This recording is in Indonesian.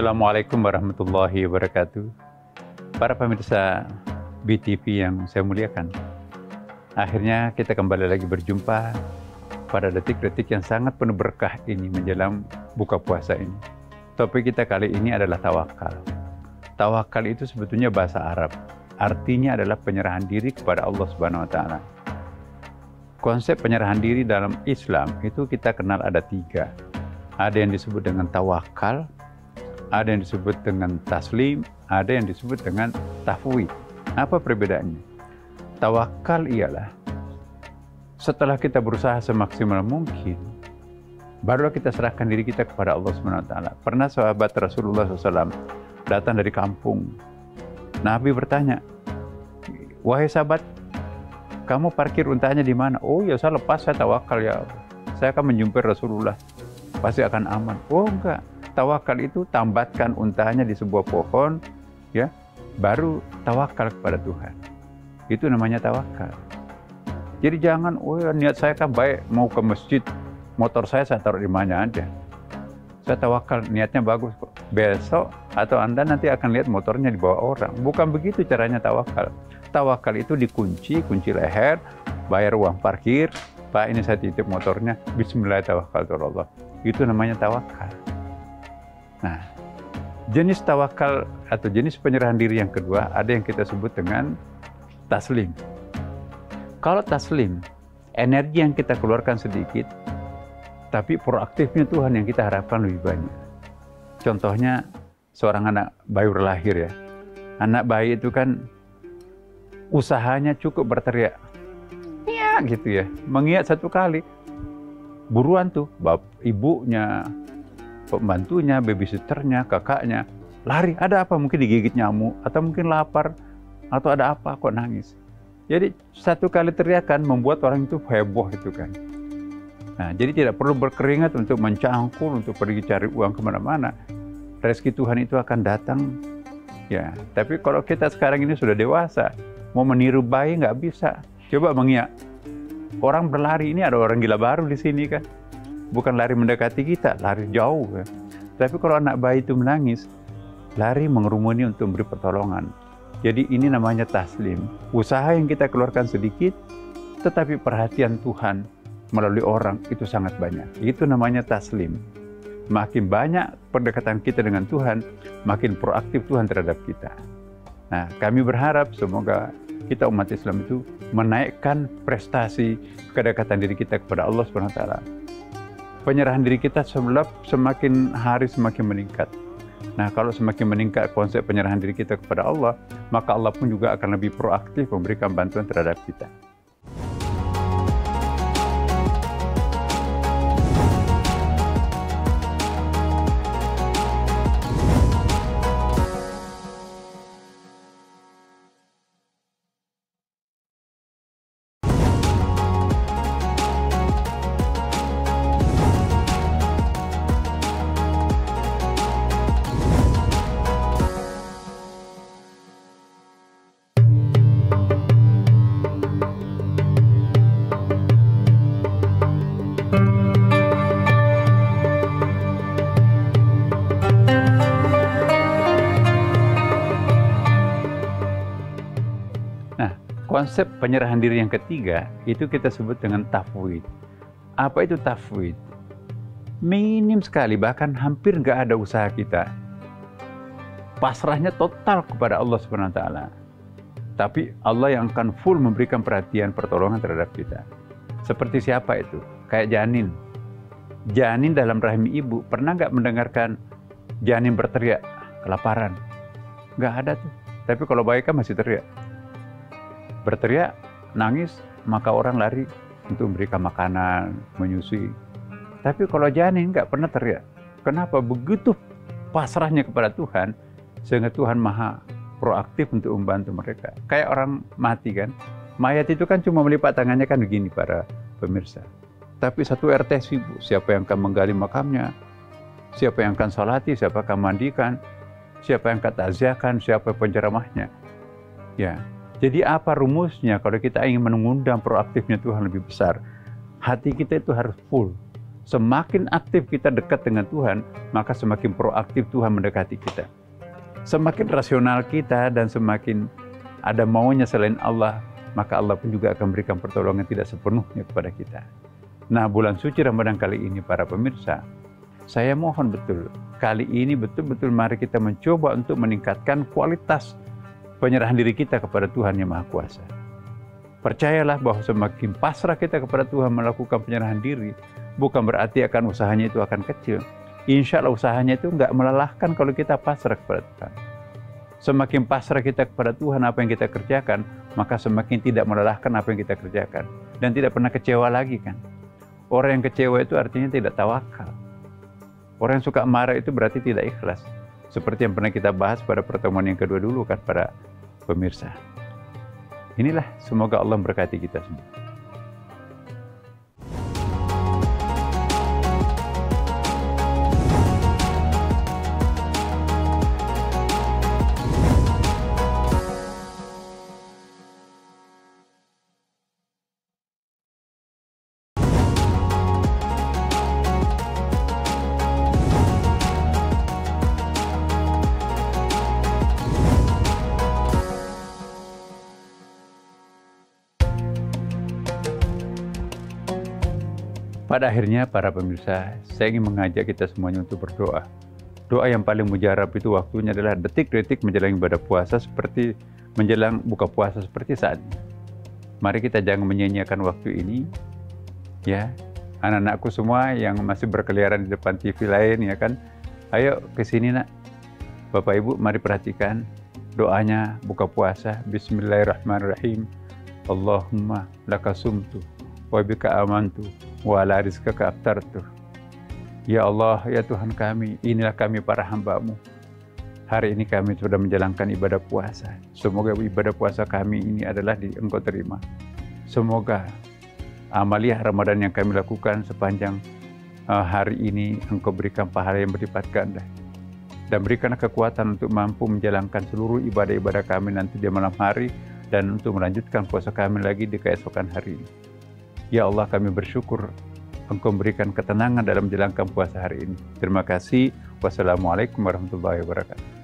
Assalamualaikum warahmatullahi wabarakatuh. Para pemirsa BTV yang saya muliakan, akhirnya kita kembali lagi berjumpa pada detik-detik yang sangat penuh berkah ini menjelang buka puasa ini. Topik kita kali ini adalah tawakal. Tawakal itu sebetulnya bahasa Arab, artinya adalah penyerahan diri kepada Allah Subhanahu wa Ta'ala. Konsep penyerahan diri dalam Islam itu kita kenal ada 3. Ada yang disebut dengan tawakal, ada yang disebut dengan taslim, ada yang disebut dengan tafwid. Apa perbedaannya? Tawakal ialah setelah kita berusaha semaksimal mungkin, barulah kita serahkan diri kita kepada Allah SWT. Pernah sahabat Rasulullah SAW datang dari kampung. Nabi bertanya, "Wahai sahabat, kamu parkir untanya di mana?" "Oh ya, saya lepas, saya tawakal ya. Saya akan menjumpai Rasulullah, pasti akan aman." "Oh enggak, tawakal itu tambatkan untanya di sebuah pohon, ya, baru tawakal kepada Tuhan." Itu namanya tawakal. Jadi jangan, "Oh ya, niat saya kan baik, mau ke masjid, motor saya taruh di mana aja. Saya tawakal, niatnya bagus kok. Besok atau Anda nanti akan lihat motornya dibawa orang." Bukan begitu caranya tawakal. Tawakal itu dikunci, kunci leher, bayar uang parkir, "Pak, ini saya titip motornya, bismillahirrahmanirrahim." Itu namanya tawakal. Nah, jenis tawakal atau jenis penyerahan diri yang kedua ada yang kita sebut dengan taslim. Kalau taslim, energi yang kita keluarkan sedikit, tapi proaktifnya Tuhan yang kita harapkan lebih banyak. Contohnya, seorang anak bayi lahir ya. Anak bayi itu kan usahanya cukup berteriak, "Ya," gitu ya. Mengiak 1 kali, buruan tuh ibunya, pembantunya, babysitternya, kakaknya lari. Ada apa? Mungkin digigit nyamuk, atau mungkin lapar, atau ada apa kok nangis. Jadi 1 kali teriakan membuat orang itu heboh itu kan. Nah, jadi tidak perlu berkeringat untuk mencangkul, untuk pergi cari uang kemana-mana. Rezeki Tuhan itu akan datang. Ya, tapi kalau kita sekarang ini sudah dewasa, mau meniru bayi nggak bisa. Coba mengiak. Orang berlari, ini ada orang gila baru di sini kan. Bukan lari mendekati kita, lari jauh kan. Tapi kalau anak bayi itu menangis, lari mengerumuni untuk memberi pertolongan. Jadi ini namanya taslim. Usaha yang kita keluarkan sedikit, tetapi perhatian Tuhan melalui orang itu sangat banyak. Itu namanya taslim. Makin banyak pendekatan kita dengan Tuhan, makin proaktif Tuhan terhadap kita. Nah, kami berharap semoga kita umat Islam itu menaikkan prestasi kedekatan diri kita kepada Allah SWT. Penyerahan diri kita semakin hari semakin meningkat. Nah, kalau semakin meningkat konsep penyerahan diri kita kepada Allah, maka Allah pun juga akan lebih proaktif memberikan bantuan terhadap kita. Konsep penyerahan diri yang ketiga itu kita sebut dengan tafwid. Apa itu tafwid? Minim sekali, bahkan hampir nggak ada usaha kita. Pasrahnya total kepada Allah SWT. Tapi Allah yang akan full memberikan perhatian, pertolongan terhadap kita. Seperti siapa itu? Kayak janin. Janin dalam rahim ibu, pernah nggak mendengarkan janin berteriak kelaparan? Nggak ada tuh. Tapi kalau bayi kan masih teriak. Berteriak, nangis, maka orang lari untuk memberikan makanan, menyusui. Tapi kalau janin nggak pernah teriak. Kenapa? Begitu pasrahnya kepada Tuhan, sehingga Tuhan maha proaktif untuk membantu mereka. Kayak orang mati kan. Mayat itu kan cuma melipat tangannya kan begini para pemirsa. Tapi satu RT sibuk, siapa yang akan menggali makamnya, siapa yang akan salati, siapa akan mandikan, siapa yang akan takziahkan, siapa penceramahnya. Ya. Jadi apa rumusnya kalau kita ingin mengundang proaktifnya Tuhan lebih besar? Hati kita itu harus full. Semakin aktif kita dekat dengan Tuhan, maka semakin proaktif Tuhan mendekati kita. Semakin rasional kita dan semakin ada maunya selain Allah, maka Allah pun juga akan berikan pertolongan tidak sepenuhnya kepada kita. Nah, bulan suci Ramadan kali ini para pemirsa, saya mohon betul, kali ini betul-betul mari kita mencoba untuk meningkatkan kualitas penyerahan diri kita kepada Tuhan Yang Maha Kuasa. Percayalah bahwa semakin pasrah kita kepada Tuhan melakukan penyerahan diri, bukan berarti akan usahanya itu akan kecil. Insya Allah usahanya itu nggak melelahkan kalau kita pasrah kepada Tuhan. Semakin pasrah kita kepada Tuhan apa yang kita kerjakan, maka semakin tidak melelahkan apa yang kita kerjakan. Dan tidak pernah kecewa lagi kan. Orang yang kecewa itu artinya tidak tawakal. Orang yang suka marah itu berarti tidak ikhlas. Seperti yang pernah kita bahas pada pertemuan yang kedua dulu kan para pemirsa. Inilah, semoga Allah memberkati kita semua. Pada akhirnya para pemirsa, saya ingin mengajak kita semuanya untuk berdoa. Doa yang paling mujarab itu waktunya adalah detik-detik menjelang ibadah puasa seperti menjelang buka puasa seperti saat ini. Mari kita jangan menyia-nyiakan waktu ini. Ya, anak-anakku semua yang masih berkeliaran di depan TV lain ya kan. Ayo ke sini nak. Bapak Ibu mari perhatikan doanya buka puasa. Bismillahirrahmanirrahim. Allahumma lakasumtu wa bika amantu wa ala rizqaka aftartu. Ya Allah, ya Tuhan kami, inilah kami para hamba-Mu. Hari ini kami sudah menjalankan ibadah puasa. Semoga ibadah puasa kami ini adalah Engkau terima. Semoga amaliyah Ramadan yang kami lakukan sepanjang hari ini Engkau berikan pahala yang berlipat ganda. Dan berikanlah kekuatan untuk mampu menjalankan seluruh ibadah-ibadah kami nanti di malam hari dan untuk melanjutkan puasa kami lagi di keesokan hari ini. Ya Allah, kami bersyukur Engkau memberikan ketenangan dalam menjalankan puasa hari ini. Terima kasih. Wassalamualaikum warahmatullahi wabarakatuh.